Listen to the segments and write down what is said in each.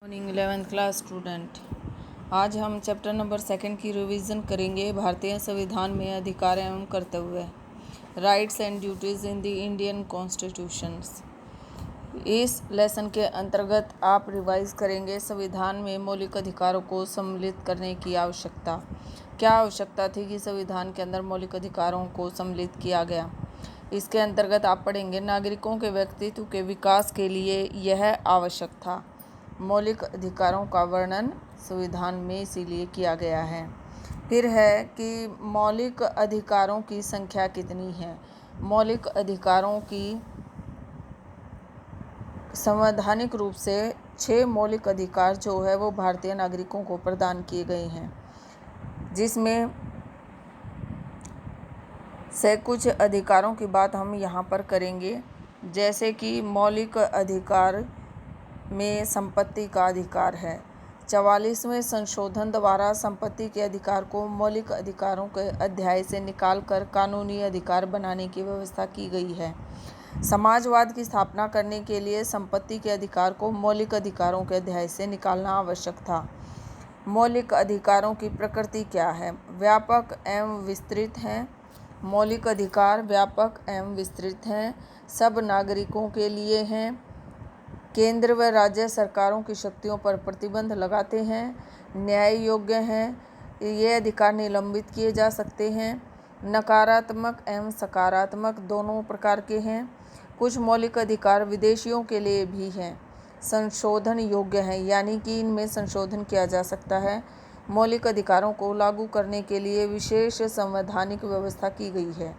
Morning 11th class student. आज हम chapter number 2 की रिवीजन करेंगे। भारतीय संविधान में अधिकार एवं कर्तव्य, rights and duties in the Indian constitutions. इस लेसन के अंतर्गत आप रिवाइज करेंगे संविधान में मौलिक अधिकारों को सम्मिलित करने की आवश्यकता। क्या आवश्यकता थी कि संविधान के अंदर मौलिक अधिकारों को सम्मिलित किया गया। इसके अंतर्गत आप पढ़ेंगे नागरिकों के व्यक्तित्व के विकास के लिए यह आवश्यक था। मौलिक अधिकारों का वर्णन संविधान में इसीलिए किया गया है। फिर है कि मौलिक अधिकारों की संख्या कितनी है। मौलिक अधिकारों की संवैधानिक रूप से 6 मौलिक अधिकार जो है वो भारतीय नागरिकों को प्रदान किए गए हैं, जिसमें से कुछ अधिकारों की बात हम यहाँ पर करेंगे। जैसे कि मौलिक अधिकार में संपत्ति का अधिकार है। 44वें संशोधन द्वारा संपत्ति के अधिकार को मौलिक अधिकारों के अध्याय से निकालकर कानूनी अधिकार बनाने की व्यवस्था की गई है। समाजवाद की स्थापना करने के लिए संपत्ति के अधिकार को मौलिक अधिकारों के अध्याय से निकालना आवश्यक था। मौलिक अधिकारों की प्रकृति क्या है। व्यापक एवं विस्तृत हैं। मौलिक अधिकार व्यापक एवं विस्तृत हैं, सब नागरिकों के लिए हैं, केंद्र व राज्य सरकारों की शक्तियों पर प्रतिबंध लगाते हैं, न्याय योग्य हैं, ये अधिकार निलंबित किए जा सकते हैं, नकारात्मक एवं सकारात्मक दोनों प्रकार के हैं। कुछ मौलिक अधिकार विदेशियों के लिए भी हैं, संशोधन योग्य हैं, यानी कि इनमें संशोधन किया जा सकता है। मौलिक अधिकारों को लागू करने के लिए विशेष संवैधानिक व्यवस्था की गई है।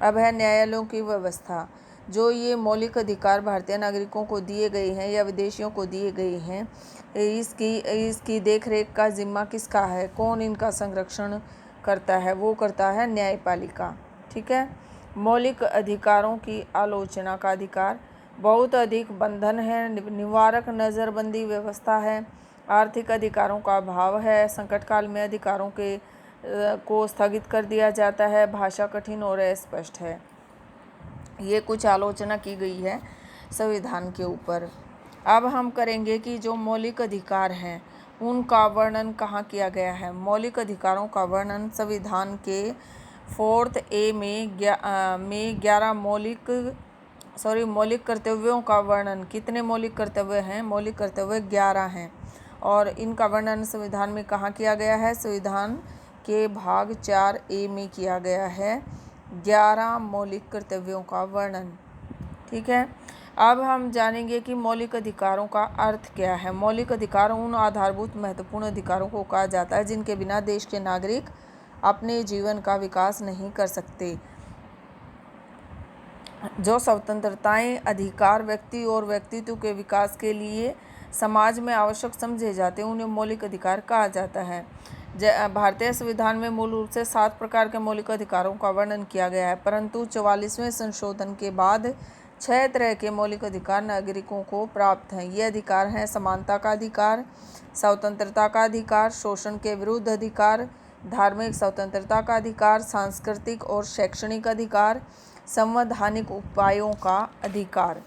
अब है न्यायालयों की व्यवस्था। जो ये मौलिक अधिकार भारतीय नागरिकों को दिए गए हैं या विदेशियों को दिए गए हैं, इसकी देखरेख का जिम्मा किसका है, कौन इनका संरक्षण करता है, वो करता है न्यायपालिका। ठीक है। मौलिक अधिकारों की आलोचना का अधिकार, बहुत अधिक बंधन है, निवारक नज़रबंदी व्यवस्था है, आर्थिक अधिकारों का अभाव है, संकट काल में अधिकारों को स्थगित कर दिया जाता है, भाषा कठिन और अस्पष्ट है। ये कुछ आलोचना की गई है संविधान के ऊपर। अब हम करेंगे कि जो मौलिक अधिकार हैं उनका वर्णन कहाँ किया गया है। मौलिक अधिकारों का वर्णन संविधान के 4th A में 11 मौलिक कर्तव्यों का वर्णन। कितने मौलिक कर्तव्य हैं? मौलिक कर्तव्य 11 हैं और इनका वर्णन संविधान में कहाँ किया गया है? संविधान के भाग 4A में किया गया है 11 मौलिक कर्तव्यों का वर्णन। ठीक है। अब हम जानेंगे कि मौलिक अधिकारों का अर्थ क्या है। मौलिक अधिकार उन आधारभूत महत्वपूर्ण अधिकारों को कहा जाता है जिनके बिना देश के नागरिक अपने जीवन का विकास नहीं कर सकते। जो स्वतंत्रताएं, अधिकार व्यक्ति और व्यक्तित्व के विकास के लिए समाज में आवश्यक समझे जाते हैं, उन्हें मौलिक अधिकार कहा जाता है। भारतीय संविधान में मूल रूप से 7 प्रकार के मौलिक अधिकारों का वर्णन किया गया है, परंतु 44वें संशोधन के बाद 6 तरह के मौलिक अधिकार नागरिकों को प्राप्त हैं। ये अधिकार हैं समानता का अधिकार, स्वतंत्रता का अधिकार, शोषण के विरुद्ध अधिकार, धार्मिक स्वतंत्रता का अधिकार, सांस्कृतिक और शैक्षणिक अधिकार, संवैधानिक उपायों का अधिकार।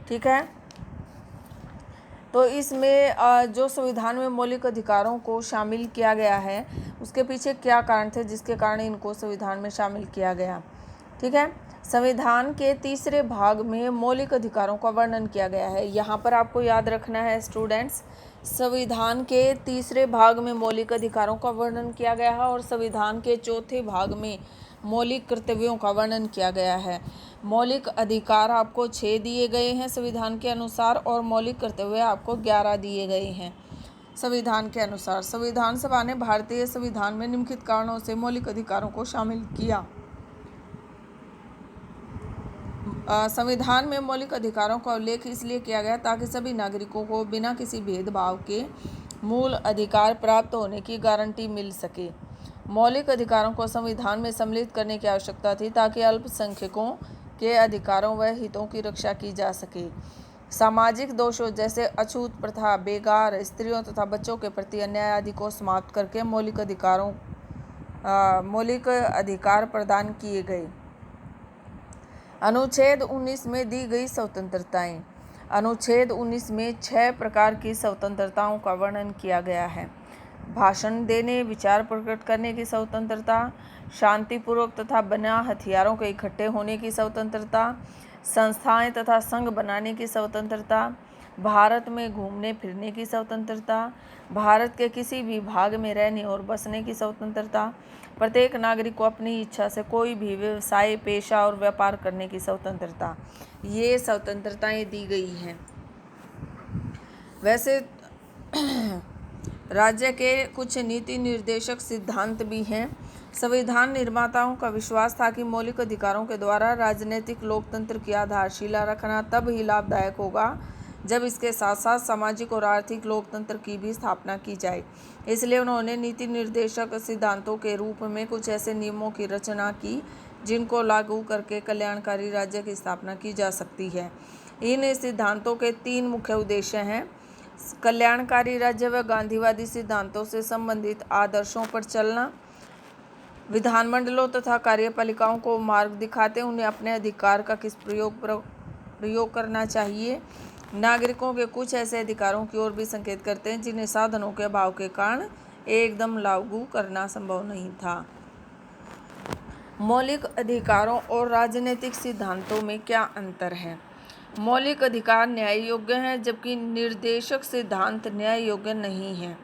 ठीक है। तो इसमें जो संविधान में मौलिक अधिकारों को शामिल किया गया है उसके पीछे क्या कारण थे जिसके कारण इनको संविधान में शामिल किया गया। ठीक है। संविधान के 3रे भाग में मौलिक अधिकारों का वर्णन किया गया है। यहाँ पर आपको याद रखना है स्टूडेंट्स, संविधान के 3रे भाग में मौलिक अधिकारों का वर्णन किया गया है और संविधान के 4थे भाग में मौलिक कर्तव्यों का वर्णन किया गया है। मौलिक अधिकार आपको 6 दिए गए हैं संविधान के अनुसार और मौलिक कर्तव्य आपको 11 दिए गए हैं संविधान के अनुसार। संविधान सभा ने भारतीय संविधान में निम्नलिखित कारणों से मौलिक अधिकारों को शामिल किया। संविधान में मौलिक अधिकारों का उल्लेख इसलिए किया गया ताकि सभी नागरिकों को बिना किसी भेदभाव के मूल अधिकार प्राप्त होने की गारंटी मिल सके। मौलिक अधिकारों को संविधान में सम्मिलित करने की आवश्यकता थी ताकि अल्पसंख्यकों के अधिकारों व हितों की रक्षा की जा सके। सामाजिक दोषों जैसे अछूत प्रथा, बेगार स्त्रियों तथा बच्चों के प्रति अन्याय आदि को समाप्त करके मौलिक अधिकार प्रदान किए गए। अनुच्छेद 19 में दी गई स्वतंत्रताएं। अनुच्छेद 19 में 6 प्रकार की स्वतंत्रताओं का वर्णन किया गया है। भाषण देने, विचार प्रकट करने की स्वतंत्रता, शांतिपूर्वक तथा बिना हथियारों के इकट्ठे होने की स्वतंत्रता, संस्थाएं तथा संघ बनाने की स्वतंत्रता, भारत में घूमने फिरने की स्वतंत्रता, भारत के किसी भी भाग में रहने और बसने की स्वतंत्रता, प्रत्येक नागरिक को अपनी इच्छा से कोई भी व्यवसाय, पेशा और व्यापार करने की स्वतंत्रता, ये स्वतंत्रताएं दी गई हैं। वैसे राज्य के कुछ नीति निर्देशक सिद्धांत भी हैं। संविधान निर्माताओं का विश्वास था कि मौलिक अधिकारों के द्वारा राजनीतिक लोकतंत्र की आधारशिला रखना तब ही लाभदायक होगा जब इसके साथ साथ सामाजिक और आर्थिक लोकतंत्र की भी स्थापना की जाए। इसलिए उन्होंने नीति निर्देशक सिद्धांतों के रूप में कुछ ऐसे नियमों की रचना की जिनको लागू करके कल्याणकारी राज्य की स्थापना की जा सकती है। इन सिद्धांतों के 3 मुख्य उद्देश्य हैं: कल्याणकारी राज्य व गांधीवादी सिद्धांतों से संबंधित आदर्शों पर चलना, विधानमंडलों तथा कार्यपालिकाओं को मार्ग दिखाते उन्हें अपने अधिकार का किस प्रयोग करना चाहिए, नागरिकों के कुछ ऐसे अधिकारों की ओर भी संकेत करते हैं जिन्हें साधनों के अभाव के कारण एकदम लागू करना संभव नहीं था। मौलिक अधिकारों और राजनीतिक सिद्धांतों में क्या अंतर है? मौलिक अधिकार न्याय योग्य हैं जबकि निर्देशक सिद्धांत न्याय योग्य नहीं है।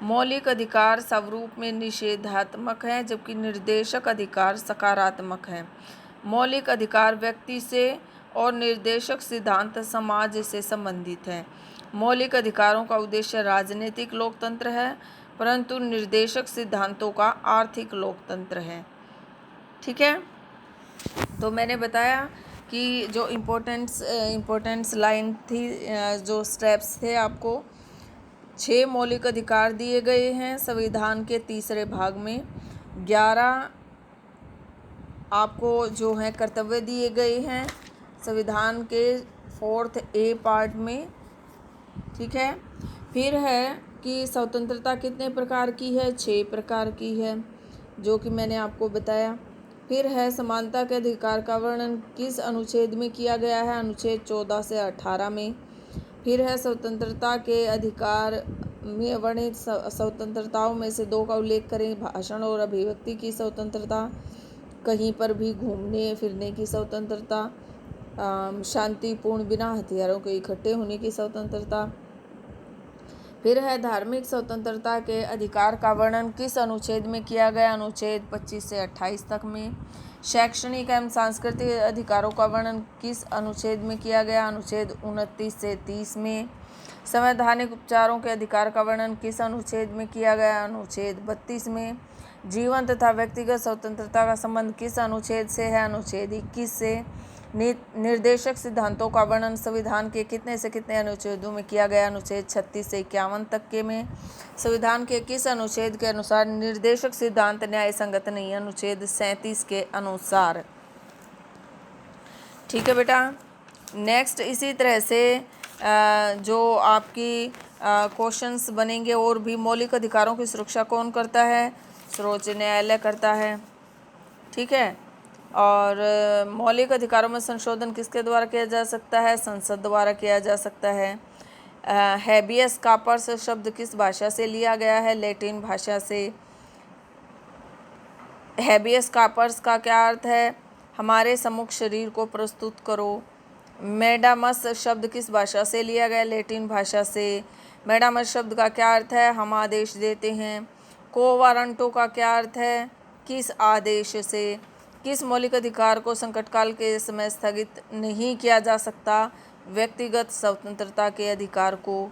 मौलिक अधिकार स्वरूप में निषेधात्मक हैं जबकि निर्देशक अधिकार सकारात्मक हैं। मौलिक अधिकार व्यक्ति से और निर्देशक सिद्धांत समाज से संबंधित है। मौलिक अधिकारों का उद्देश्य राजनीतिक लोकतंत्र है परंतु निर्देशक सिद्धांतों का आर्थिक लोकतंत्र है। ठीक है, तो मैंने बताया कि जो इम्पोर्टेंस लाइन थी, जो स्टेप्स थे, आपको 6 मौलिक अधिकार दिए गए हैं संविधान के 3रे भाग में। 11 आपको जो है कर्तव्य दिए गए हैं संविधान के 4th A पार्ट में। ठीक है, फिर है कि स्वतंत्रता कितने प्रकार की है? 6 प्रकार की है जो कि मैंने आपको बताया। फिर है समानता के अधिकार का वर्णन किस अनुच्छेद में किया गया है? अनुच्छेद 14 से 18 में। फिर है स्वतंत्रता के अधिकार में वर्णित स्वतंत्रताओं में से 2 का उल्लेख करें: भाषण और अभिव्यक्ति की स्वतंत्रता, कहीं पर भी घूमने फिरने की स्वतंत्रता, शांतिपूर्ण बिना हथियारों के इकट्ठे होने की स्वतंत्रता। फिर है धार्मिक स्वतंत्रता के अधिकार का वर्णन किस अनुच्छेद में किया गया? अनुच्छेद 25 से 28 तक में। शैक्षणिक एवं सांस्कृतिक अधिकारों का वर्णन किस अनुच्छेद में किया गया? अनुच्छेद 29 से 30 में। संवैधानिक उपचारों के अधिकार का वर्णन किस अनुच्छेद में किया गया? अनुच्छेद 32 में। जीवन तथा व्यक्तिगत स्वतंत्रता का संबंध किस अनुच्छेद से है? अनुच्छेद 21 से। निर्देशक सिद्धांतों का वर्णन संविधान के कितने से कितने अनुच्छेदों में किया गया? अनुच्छेद 36 से 51 तक के में। संविधान के किस अनुच्छेद के अनुसार निर्देशक सिद्धांत न्याय संगत नहीं? अनुच्छेद 37 के अनुसार। ठीक है बेटा, नेक्स्ट इसी तरह से जो आपकी क्वेश्चंस बनेंगे और भी। मौलिक अधिकारों की सुरक्षा कौन करता है? सर्वोच्च न्यायालय करता है। ठीक है, और मौलिक अधिकारों में संशोधन किसके द्वारा किया जा सकता है? संसद द्वारा किया जा सकता है। हैबियस कॉर्पस शब्द किस भाषा से लिया गया है? लैटिन भाषा से। हैबियस कॉर्पस का क्या अर्थ है? हमारे सम्मुख शरीर को प्रस्तुत करो। मैडामस शब्द किस भाषा से लिया गया? लैटिन भाषा से। मैडामस शब्द का क्या अर्थ है? हम आदेश देते हैं। को वारंटो का क्या अर्थ है? किस आदेश से। किस मौलिक अधिकार को संकटकाल के समय स्थगित नहीं किया जा सकता? व्यक्तिगत स्वतंत्रता के अधिकार को।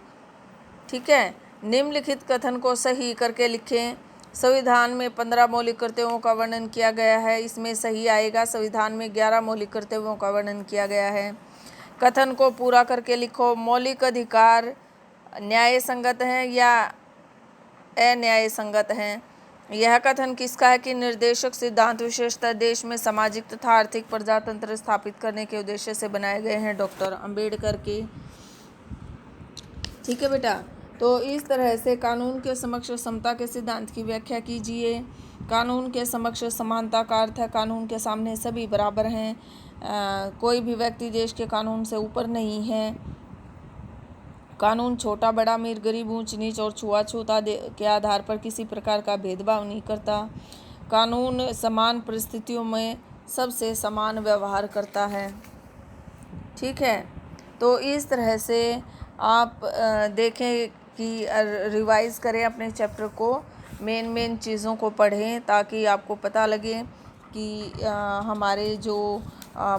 ठीक है, निम्नलिखित कथन को सही करके लिखें। संविधान में 15 मौलिक कर्तव्यों का वर्णन किया गया है, इसमें सही आएगा। संविधान में 11 मौलिक कर्तव्यों का वर्णन किया गया है। कथन को पूरा करके लिखो। मौलिक अधिकार न्याय संगत हैं या अन्याय संगत हैं? यह कथन किसका है कि निर्देशक सिद्धांत विशेषतः देश में सामाजिक तथा आर्थिक प्रजातंत्र स्थापित करने के उद्देश्य से बनाए गए हैं? डॉक्टर अंबेडकर के। ठीक है बेटा, तो इस तरह से कानून के समक्ष समता के सिद्धांत की व्याख्या कीजिए। कानून के समक्ष समानता का अर्थ है कानून के सामने सभी बराबर हैं, कोई भी व्यक्ति देश के कानून से ऊपर नहीं है। कानून छोटा बड़ा, अमीर गरीब, ऊंच नीच और छुआछूत के आधार पर किसी प्रकार का भेदभाव नहीं करता। कानून समान परिस्थितियों में सबसे समान व्यवहार करता है। ठीक है, तो इस तरह से आप देखें कि रिवाइज़ करें अपने चैप्टर को, मेन चीज़ों को पढ़ें ताकि आपको पता लगे कि हमारे जो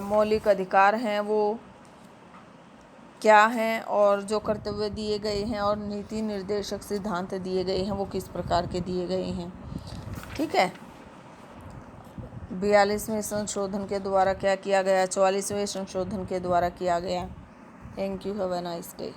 मौलिक अधिकार हैं वो क्या हैं और जो कर्तव्य दिए गए हैं और नीति निर्देशक सिद्धांत दिए गए हैं वो किस प्रकार के दिए गए हैं। ठीक है, 42वें संशोधन के द्वारा क्या किया गया, 44वें संशोधन के द्वारा किया गया। Thank you, have a nice day.